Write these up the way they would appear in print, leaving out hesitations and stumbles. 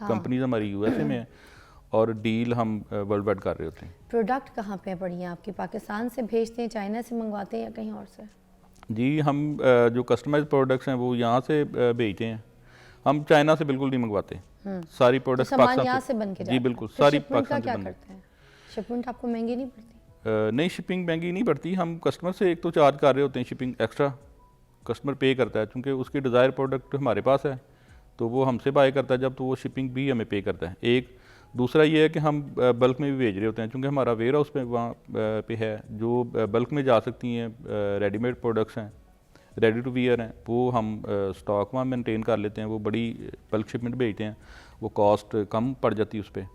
Companies हमारी USA में है और डील हम वर्ल्ड वाइड कर रहे होते हैं। प्रोडक्ट कहाँ पे पड़ी हैं आपकी? पाकिस्तान से भेजते हैं, चाइना से मंगवाते हैं या कहीं और से? जी हम जो कस्टमाइज प्रोडक्ट्स हैं वो यहाँ से भेजते हैं, हम चाइना से बिल्कुल नहीं मंगवाते। सारी तो प्रोडक्ट्स सामान पाकिस्तान यहाँ से से बन के जी जाता बिल्कुल है। तो सारी शिपमेंट का पाकिस्तान क्या से बन। करते हैं? शिपमेंट आपको महंगी नहीं पड़ती? नहीं शिपिंग महंगी नहीं पड़ती, हम कस्टमर से एक तो चार्ज कर रहे होते हैं शिपिंग एक्स्ट्रा, कस्टमर पे करता है क्योंकि उसकी डिज़ायर प्रोडक्ट हमारे पास है तो वो हमसे बाय करता है जब, तो वो शिपिंग भी हमें पे करता है। एक दूसरा ये है कि हम बल्क में भी भेज रहे होते हैं क्योंकि हमारा वेयर हाउस पे वहाँ पे है जो बल्क में जा सकती हैं, रेडीमेड प्रोडक्ट्स हैं, रेडी टू वियर हैं, वो हम स्टॉक वहाँ मेंटेन कर लेते हैं, वो बड़ी बल्क शिपमेंट भेजते हैं, वो कॉस्ट कम पड़ जाती है उस पर।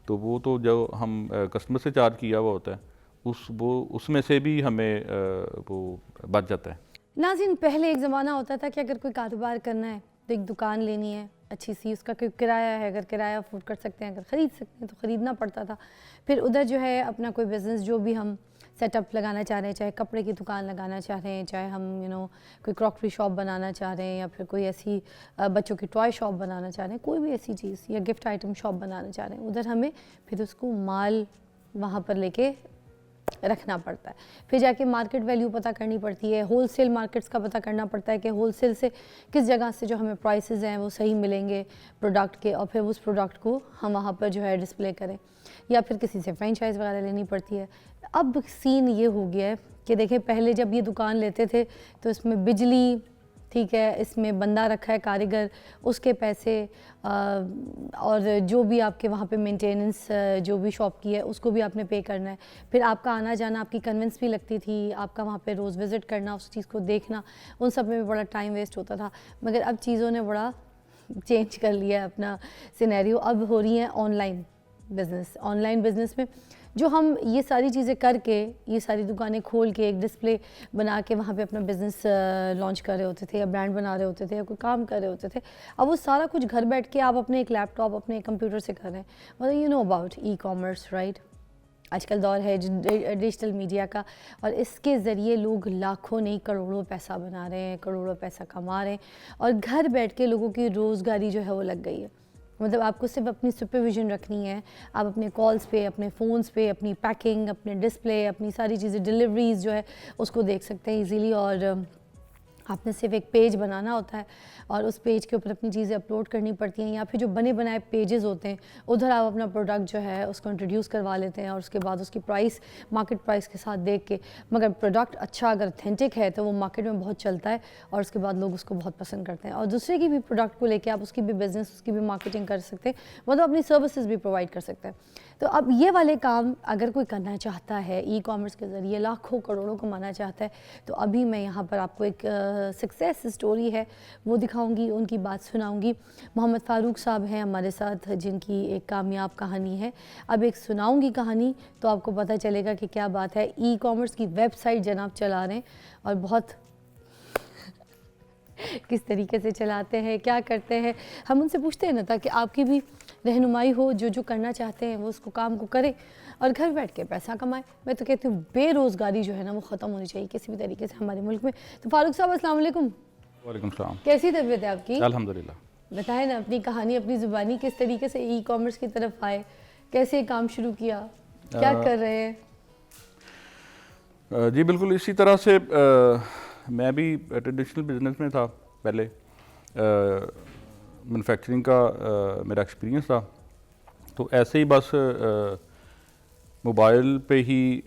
तो वो तो जो हम कस्टमर से चार्ज किया हुआ होता है उसमें से भी हमें वो बच जाता है। नाज़रीन, पहले एक ज़माना होता था कि अगर कोई कारोबार करना है तो एक दुकान लेनी है अच्छी सी, उसका कोई किराया है, अगर किराया अफोर्ड कर सकते हैं, अगर ख़रीद सकते हैं तो ख़रीदना पड़ता था। फिर उधर जो है अपना कोई बिज़नेस जो भी हम सेटअप लगाना चाह रहे हैं, चाहे कपड़े की दुकान लगाना चाह रहे हैं, चाहे हम कोई क्रॉकरी शॉप बनाना चाह रहे हैं, या फिर कोई ऐसी बच्चों की टॉय शॉप बनाना चाह रहे हैं, कोई भी ऐसी चीज़ या गिफ्ट आइटम शॉप बनाना चाह रहे हैं, उधर हमें फिर उसको माल वहाँ पर लेके रखना पड़ता है। फिर जाके मार्केट वैल्यू पता करनी पड़ती है, होलसेल मार्केट्स का पता करना पड़ता है कि होलसेल से किस जगह से जो हमें प्राइसेस हैं वो सही मिलेंगे प्रोडक्ट के, और फिर उस प्रोडक्ट को हम वहाँ पर जो है डिस्प्ले करें, या फिर किसी से फ्रेंचाइज वगैरह लेनी पड़ती है। अब सीन ये हो गया है कि देखें, पहले जब ये दुकान लेते थे तो इसमें बिजली, ठीक है, इसमें बंदा रखा है कारीगर, उसके पैसे, और जो भी आपके वहाँ पे मेंटेनेंस जो भी शॉप की है उसको भी आपने पे करना है। फिर आपका आना जाना, आपकी कन्वेंस भी लगती थी, आपका वहाँ पे रोज़ विज़िट करना, उस चीज़ को देखना, उन सब में भी बड़ा टाइम वेस्ट होता था। मगर अब चीज़ों ने बड़ा चेंज कर लिया है अपना सिनेरियो। अब हो रही है ऑनलाइन बिज़नेस। ऑनलाइन बिज़नेस में जो हम ये सारी चीज़ें करके, ये सारी दुकानें खोल के, एक डिस्प्ले बना के वहाँ पे अपना बिज़नेस लॉन्च कर रहे होते थे, या ब्रांड बना रहे होते थे, या कोई काम कर रहे होते थे, अब वो सारा कुछ घर बैठ के आप अपने एक लैपटॉप, अपने कंप्यूटर से कर रहे हैं। मतलब you know about e commerce, right? आजकल दौर है डिजिटल मीडिया का, और इसके ज़रिए लोग लाखों नहीं करोड़ों पैसा बना रहे हैं, करोड़ों पैसा कमा रहे हैं, और घर बैठ के लोगों की रोज़गारी जो है वो लग गई है। मतलब आपको सिर्फ अपनी सुपरविजन रखनी है, आप अपने कॉल्स पे, अपने फ़ोन्स पे, अपनी पैकिंग, अपने डिस्प्ले, अपनी सारी चीज़ें, डिलीवरीज जो है उसको देख सकते हैं इजीली, और आपने सिर्फ एक पेज बनाना होता है और उस पेज के ऊपर अपनी चीज़ें अपलोड करनी पड़ती हैं, या फिर जो बने बनाए पेजेस होते हैं उधर आप अपना प्रोडक्ट जो है उसको इंट्रोड्यूस करवा लेते हैं, और उसके बाद उसकी प्राइस मार्केट प्राइस के साथ देख के, मगर प्रोडक्ट अच्छा अगर ऑथेंटिक है तो वो मार्केट में बहुत चलता है, और उसके बाद लोग उसको बहुत पसंद करते हैं, और दूसरे की भी प्रोडक्ट को लेके आप उसकी भी बिज़नेस, उसकी भी मार्केटिंग कर सकते हैं, मतलब अपनी सर्विसेज भी प्रोवाइड कर सकते हैं। तो अब ये वाले काम अगर कोई करना चाहता है, ई कॉमर्स के ज़रिए लाखों करोड़ों कमाना चाहता है, तो अभी मैं यहाँ पर आपको एक सक्सेस स्टोरी है वो दिखाऊंगी, उनकी बात सुनाऊंगी। मोहम्मद फ़ारूक साहब हैं हमारे साथ, जिनकी एक कामयाब कहानी है। अब एक सुनाऊंगी कहानी तो आपको पता चलेगा कि क्या बात है। ई कॉमर्स की वेबसाइट जनाब चला रहे हैं, और बहुत किस तरीके से चलाते हैं, क्या करते हैं, हम उनसे पूछते हैं ना, ताकि आपकी भी रहनुमाई हो, जो करना चाहते हैं वो उसको काम को करें और घर बैठ के पैसा कमाएं। मैं तो कहती हूँ बेरोज़गारी जो है ना वो ख़त्म होनी चाहिए किसी भी तरीके से हमारे मुल्क में। तो फारूक साहब अस्सलाम वालेकुम। वालेकुम सलाम। कैसी तबीयत है आपकी? अल्हम्दुलिल्लाह। बताएं ना अपनी कहानी, अपनी ज़ुबानी, किस तरीके से ई कॉमर्स की तरफ आए, कैसे काम शुरू किया, क्या कर रहे हैं? जी बिल्कुल इसी तरह से मैं भी ट्रेडिशनल बिजनेस में था पहले, मैन्युफैक्चरिंग का मेरा एक्सपीरियंस था, तो ऐसे ही बस मोबाइल पे ही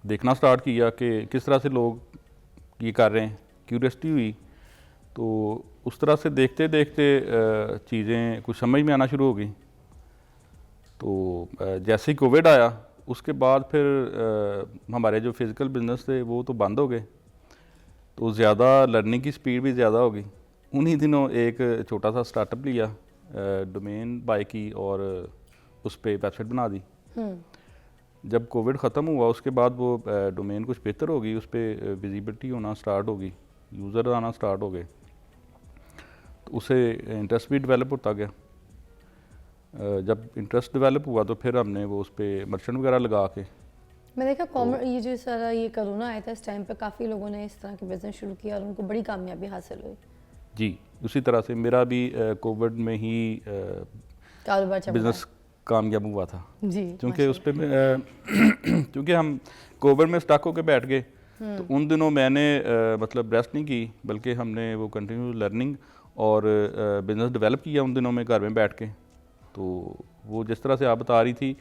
देखना स्टार्ट किया कि किस तरह से लोग ये कर रहे हैं, क्यूरियोसिटी हुई, तो उस तरह से देखते देखते चीज़ें कुछ समझ में आना शुरू हो गई। तो जैसे ही कोविड आया उसके बाद फिर हमारे जो फिज़िकल बिजनेस थे वो तो बंद हो गए, तो ज़्यादा लर्निंग की स्पीड भी ज़्यादा हो गई। उन्हीं दिनों एक छोटा सा स्टार्टअप लिया, डोमेन बाय की और उस पर वेबसाइट बना दी। जब कोविड ख़त्म हुआ उसके बाद वो डोमेन कुछ बेहतर हो गई, उस पर विजिबिलिटी होना स्टार्ट हो गई, यूज़र आना स्टार्ट हो गए, तो उसे इंटरेस्ट भी डेवलप होता गया। जब इंटरेस्ट डेवलप हुआ तो फिर हमने वो उस पर मर्चेंट वगैरह लगा के, मैं देखा कॉमर्स, ये जो सारा ये कोरोना आया था इस टाइम पे काफ़ी लोगों ने इस तरह के बिज़नेस शुरू किया और उनको बड़ी कामयाबी हासिल हुई। जी, उसी तरह से मेरा भी कोविड में ही कारोबार चल बिज़नेस कामयाब हुआ था, जी क्योंकि उस पे क्योंकि हम कोविड में स्टक होकर बैठ गए। तो उन दिनों मैंने मतलब रेस्ट नहीं की, बल्कि हमने वो कंटिन्यू लर्निंग और बिज़नेस डेवलप किया उन दिनों में घर में बैठ के। तो वो जिस तरह से आप बता रही थी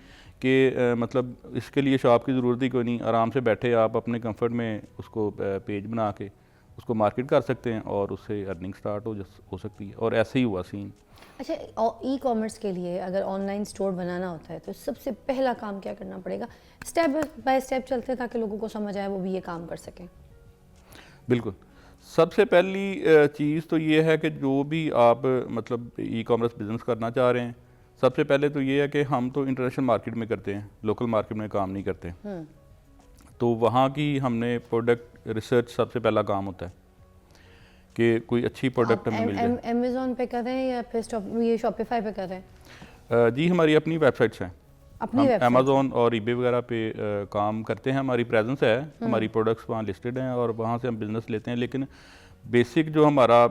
कि मतलब इसके लिए शॉप की ज़रूरत ही कोई नहीं, आराम से बैठे आप अपने कंफर्ट में उसको पेज बना के उसको मार्केट कर सकते हैं और उससे अर्निंग स्टार्ट हो सकती है, और ऐसे ही हुआ सीन। अच्छा, ई कॉमर्स के लिए अगर ऑनलाइन स्टोर बनाना होता है तो सबसे पहला काम क्या करना पड़ेगा? स्टेप बाय स्टेप चलते हैं ताकि लोगों को समझ आए, वो भी ये काम कर सकें। बिल्कुल, सबसे पहली चीज़ तो ये है कि जो भी आप मतलब ई कॉमर्स बिज़नेस करना चाह रहे हैं, सबसे पहले तो ये है कि हम तो इंटरनेशनल मार्केट में करते हैं, लोकल मार्केट में काम नहीं करते। तो वहाँ की हमने प्रोडक्ट रिसर्च सबसे पहला काम होता है कि कोई अच्छी प्रोडक्ट हमें मिल जाए। अमेज़न पे कर रहे हैं या फिर ये शॉपिफाई पे कर रहे हैं? जी, हमारी अपनी वेबसाइट्स हैं, अपनी हम वेबसाइट? अमेज़ॉन और ईबे वगैरह पे काम करते हैं, हमारी प्रेजेंस है, हमारी प्रोडक्ट्स वहाँ लिस्टेड हैं और वहाँ से हम बिज़नेस लेते हैं। लेकिन बेसिक जो हमारा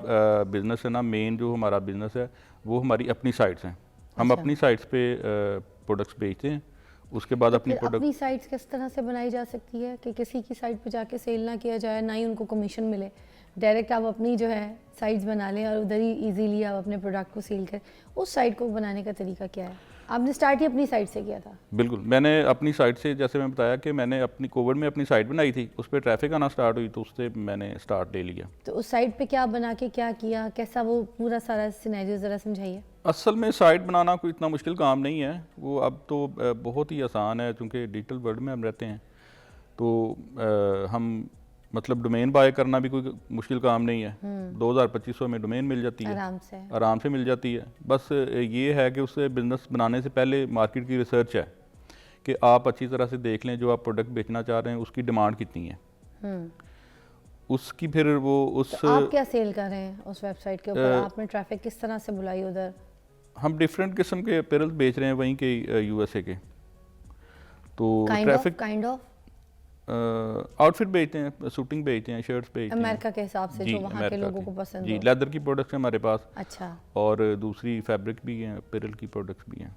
बिज़नेस है ना, मेन जो हमारा बिज़नेस है वो हमारी अपनी साइट्स हैं। हम अच्छा। अपनी साइट्स पे प्रोडक्ट्स बेचते हैं, उसके बाद तो अपनी फिर प्रोडक्ट अपनी साइट्स किस तरह से बनाई जा सकती है कि किसी की साइट पे जाके सेल ना किया जाए, ना ही उनको कमीशन मिले? डायरेक्ट आप अपनी जो है साइट्स बना लें और उधर ही इजीली आप अपने प्रोडक्ट को सेल करें। उस साइट को बनाने का तरीका क्या है? आपने स्टार्ट ही अपनी साइट से किया था? बिल्कुल, मैंने अपनी साइट से, जैसे मैं बताया कि मैंने अपनी कोविड में अपनी साइट बनाई थी, उस पर ट्रैफिक आना स्टार्ट हुई तो उससे मैंने स्टार्ट ले लिया। तो उस साइट पे क्या बना के क्या किया, कैसा वो पूरा सारा सिनेरियो ज़रा समझाइए। असल में साइट बनाना कोई इतना मुश्किल काम नहीं है, वो अब तो बहुत ही आसान है, क्योंकि डिजिटल वर्ल्ड में हम रहते हैं। तो हम मतलब डोमेन बाय करना भी कोई मुश्किल काम नहीं है। 2000-2500 में डोमेन मिल जाती है, आराम से मिल जाती है। बस ये है कि उससे बिज़नेस बनाने से पहले मार्केट की रिसर्च है कि आप अच्छी तरह से देख लें जो आप प्रोडक्ट बेचना चाह रहे हैं उसकी डिमांड कितनी है, उसकी फिर वो उस तो आप क्या सेल कर रहे हैं उस वेबसाइट के ऊपर? आपने ट्रैफिक किस तरह से बुलाई उधर? हम डिफरेंट किस्म के अपैरल बेच रहे हैं वहीं के यूएसए के। तो काइंड ऑफ आउटफिट बेचते हैं, शूटिंग बेचते हैं, शर्ट्स बेचते हैं अमेरिका के हिसाब से जो वहाँ के लोगों को पसंद जी, हो। लेदर की प्रोडक्ट्स हैं हमारे पास। अच्छा और दूसरी फैब्रिक भी हैं, अपैरल की प्रोडक्ट्स भी हैं।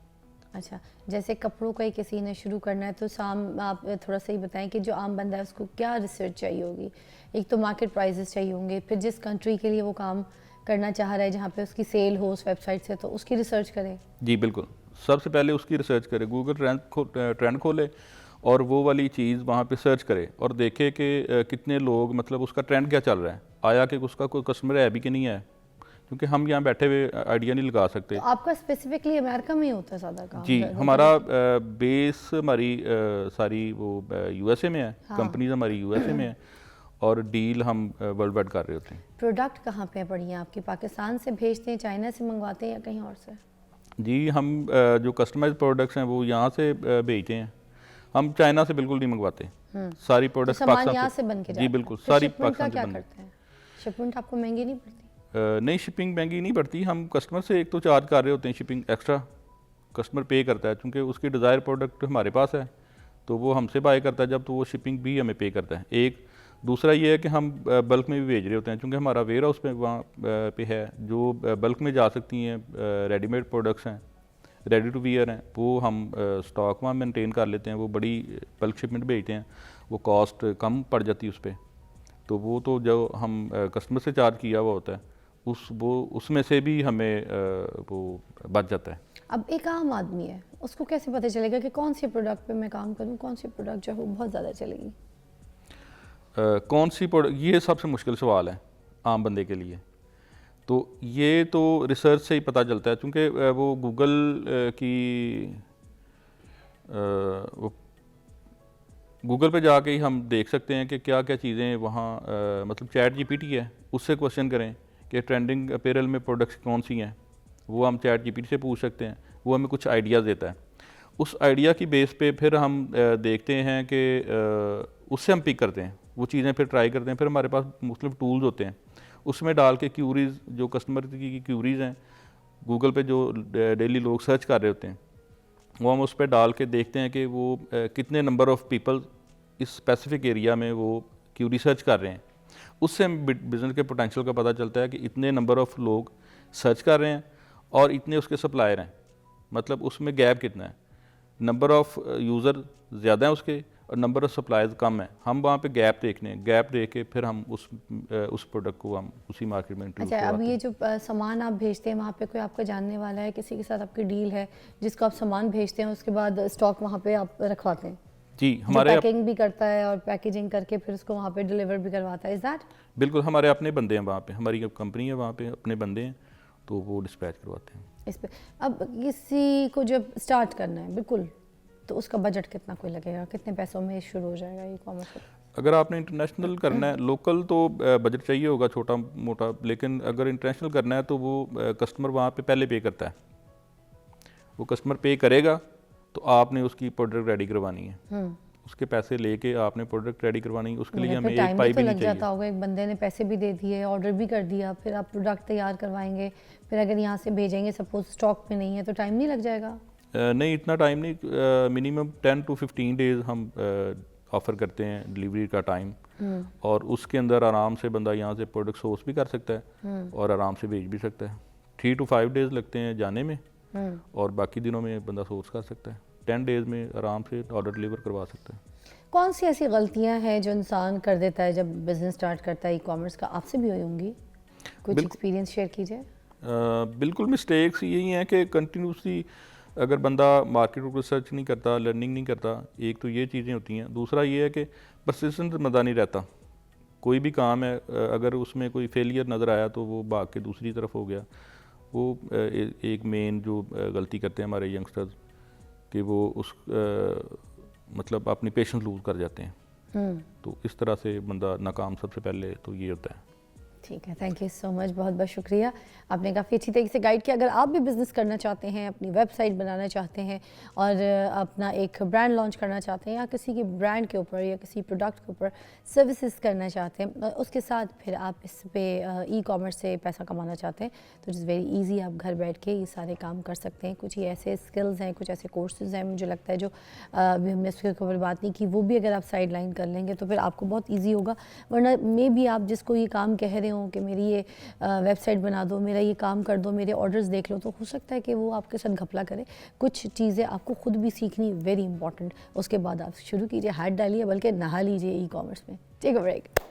अच्छा, जैसे कपड़ों का ही किसी ने शुरू करना है तो आप थोड़ा सा ही बताएं कि जो आम बंदा है उसको क्या रिसर्च चाहिए होगी? एक तो मार्केट प्राइसेस चाहिए होंगे, फिर जिस कंट्री के लिए वो काम करना चाह रहा है जहाँ पे उसकी सेल हो उस वेबसाइट से, तो उसकी रिसर्च करें। जी बिल्कुल, सबसे पहले उसकी रिसर्च करें, गूगल ट्रेंड खोले और वो वाली चीज़ वहाँ पे सर्च करे और देखे कि कितने लोग, मतलब उसका ट्रेंड क्या चल रहा है, आया कि उसका कोई कस्टमर है भी कि नहीं है, क्योंकि हम यहाँ बैठे हुए आइडिया नहीं लगा सकते। तो आपका स्पेसिफिकली अमेरिका में ही होता है ज़्यादा काम? जी, हमारा बेस हमारी सारी वो यूएसए में है। हाँ। कंपनीज हमारी यूएसए में है और डील हम वर्ल्ड वाइड कर रहे होते हैं। प्रोडक्ट कहाँ पे बढ़िया आपके? पाकिस्तान से भेजते हैं, चाइना से मंगवाते हैं या कहीं और से? जी, हम जो कस्टमाइज प्रोडक्ट्स हैं वो यहाँ से भेजते हैं, हम चाइना से बिल्कुल नहीं मंगवाते। सारी प्रोडक्ट्स तो सामान यहाँ से बन के जी बिल्कुल, फिर सारी शिपमेंट का पाकिस्तान क्या से बन। करते हैं? शिपमेंट आपको महंगी नहीं पड़ती? नहीं, शिपिंग महंगी नहीं पड़ती। हम कस्टमर से एक तो चार्ज कर रहे होते हैं शिपिंग एक्स्ट्रा, कस्टमर पे करता है, क्योंकि उसकी डिज़ायर प्रोडक्ट हमारे पास है तो वो हमसे बाय करता है जब, तो वो शिपिंग भी हमें पे करता है। एक दूसरा ये है कि हम बल्क में भी भेज रहे होते हैं, क्योंकि हमारा वेयर हाउस पे वहाँ पे है जो बल्क में जा सकती हैं। रेडीमेड प्रोडक्ट्स हैं, रेडी टू वियर हैं, वो हम स्टॉक वहाँ मेंटेन कर लेते हैं। वो बड़ी बल्क शिपमेंट भेजते हैं, वो कॉस्ट कम पड़ जाती है उस पर। तो वो तो जो हम कस्टमर से चार्ज किया हुआ होता है उसमें से भी हमें वो बच जाता है। अब एक आम आदमी है, उसको कैसे पता चलेगा कि कौन सी प्रोडक्ट पे मैं काम करूं, कौन सी प्रोडक्ट जो है वो बहुत ज़्यादा चलेगी? कौन सी प्रोडक्ट, ये सबसे मुश्किल सवाल है आम बंदे के लिए। तो ये तो रिसर्च से ही पता चलता है, क्योंकि वो गूगल की वो गूगल पे जाके ही हम देख सकते हैं कि क्या क्या चीज़ें वहाँ मतलब चैट जीपीटी है, उससे क्वेश्चन करें कि ट्रेंडिंग अपैरल में प्रोडक्ट्स कौन सी हैं, वो हम चैट जीपीटी से पूछ सकते हैं, वो हमें कुछ आइडियाज़ देता है। उस आइडिया की बेस पे फिर हम देखते हैं कि उससे हम पिक करते हैं, वो चीज़ें फिर ट्राई करते हैं। फिर हमारे पास मुख्तलिफ टूल्स होते हैं, उसमें डाल के क्यूरीज़, जो कस्टमर की क्यूरीज़ हैं गूगल पे जो डेली लोग सर्च कर रहे होते हैं, वो हम उस पर डाल के देखते हैं कि वो कितने नंबर ऑफ़ पीपल इस स्पेसिफिक एरिया में वो क्यूरी सर्च कर रहे हैं। उससे बिज़नेस के पोटेंशियल का पता चलता है कि इतने नंबर ऑफ़ लोग सर्च कर रहे हैं और इतने उसके सप्लायर हैं, मतलब उसमें गैप कितना है, नंबर ऑफ़ यूज़र ज़्यादा है उसके और नंबर ऑफ़ सप्लायर्स कम है। हम वहाँ पे गैप देखने हैं, गैप देख के फिर हम उस प्रोडक्ट को हम उसी मार्केट में इंट्रोड्यूस अच्छा, अब करवाते ये हैं। जो सामान आप भेजते हैं वहाँ पे कोई आपका जानने वाला है, किसी के साथ आपकी डील है जिसको आप सामान भेजते हैं उसके बाद स्टॉक वहाँ पे आप रखवाते हैं, जी, जो हमारे पैकिंग भी करता है और पैकेजिंग करके फिर उसको वहाँ पे डिलीवर भी करवाता है, इज दैट? बिल्कुल हमारे अपने बंदे हैं वहाँ पे, हमारी कंपनी है वहाँ पे, अपने बंदे हैं तो वो डिस्पैच करवाते हैं। इस पे अब किसी को जब स्टार्ट करना है बिल्कुल, तो उसका बजट कितना कोई लगेगा, कितने पैसों में शुरू हो जाएगा ई कॉमर्स? अगर आपने इंटरनेशनल करना है, लोकल तो बजट चाहिए होगा छोटा मोटा, लेकिन अगर इंटरनेशनल करना है तो वो कस्टमर वहाँ पे पहले पे करता है, वो कस्टमर पे करेगा तो आपने उसकी प्रोडक्ट रेडी करवानी है, उसके पैसे लेके आपने प्रोडक्ट रेडी करवानी है, उसके लिए हमें एक टाइम भी पाई तो भी नहीं लग चाहिए। जाता होगा, एक बंदे ने पैसे भी दे दिए, ऑर्डर भी कर दिया, फिर आप प्रोडक्ट तैयार करवाएंगे, फिर अगर यहाँ से भेजेंगे सपोज स्टॉक में नहीं है तो टाइम नहीं लग जाएगा? नहीं इतना टाइम नहीं, मिनिमम 10 to 15 डेज़ हम ऑफ़र करते हैं डिलीवरी का टाइम, और उसके अंदर आराम से बंदा यहाँ से प्रोडक्ट सोर्स भी कर सकता है और आराम से भेज भी सकता है। 3 to 5 डेज़ लगते हैं जाने में और बाकी दिनों में बंदा सोर्स कर सकता है, 10 डेज़ में आराम से ऑर्डर डिलीवर करवा सकता है। कौन सी ऐसी गलतियाँ हैं जो इंसान कर देता है जब बिजनेस स्टार्ट करता है ई कॉमर्स का? आपसे भी हुई होंगी, कुछ एक्सपीरियंस शेयर कीजिए। बिल्कुल मिस्टेक्स यही हैं कि कंटिन्यूसली अगर बंदा मार्केट को रिसर्च नहीं करता, लर्निंग नहीं करता, एक तो ये चीज़ें होती हैं। दूसरा ये है कि परसिस्टेंस बंदा नहीं रहता, कोई भी काम है अगर उसमें कोई फेलियर नज़र आया तो वो भाग के दूसरी तरफ हो गया। वो एक मेन जो गलती करते हैं हमारे यंगस्टर्स कि वो मतलब अपनी पेशेंस लूज़ कर जाते हैं, तो इस तरह से बंदा नाकाम सबसे पहले तो ये होता है। ठीक है, थैंक यू सो मच, बहुत बहुत शुक्रिया, आपने काफ़ी अच्छी तरीके से गाइड किया। अगर आप भी बिज़नेस करना चाहते हैं, अपनी वेबसाइट बनाना चाहते हैं और अपना एक ब्रांड लॉन्च करना चाहते हैं या किसी के ब्रांड के ऊपर या किसी प्रोडक्ट के ऊपर सर्विसेज करना चाहते हैं, उसके साथ फिर आप इस पे ई कॉमर्स से पैसा कमाना चाहते हैं, तो इट्स वेरी ईजी, आप घर बैठ के ये सारे काम कर सकते हैं। कुछ ये ऐसे स्किल्स हैं, कुछ ऐसे कोर्सेज हैं, मुझे लगता है जो अभी हमने उसके ऊपर बात नहीं की, वो भी अगर आप साइड लाइन कर लेंगे तो फिर आपको बहुत ईजी होगा। वरना मे भी आप जिसको ये काम कह रहे हो कि मेरी ये वेबसाइट बना दो, मेरा ये काम कर दो, मेरे ऑर्डर्स देख लो, तो हो सकता है कि वो आपके साथ घपला करे। कुछ चीज़ें आपको खुद भी सीखनी वेरी इंपॉर्टेंट, उसके बाद आप शुरू कीजिए, हाथ डालिए, बल्कि नहा लीजिए ई कॉमर्स में। Take a break.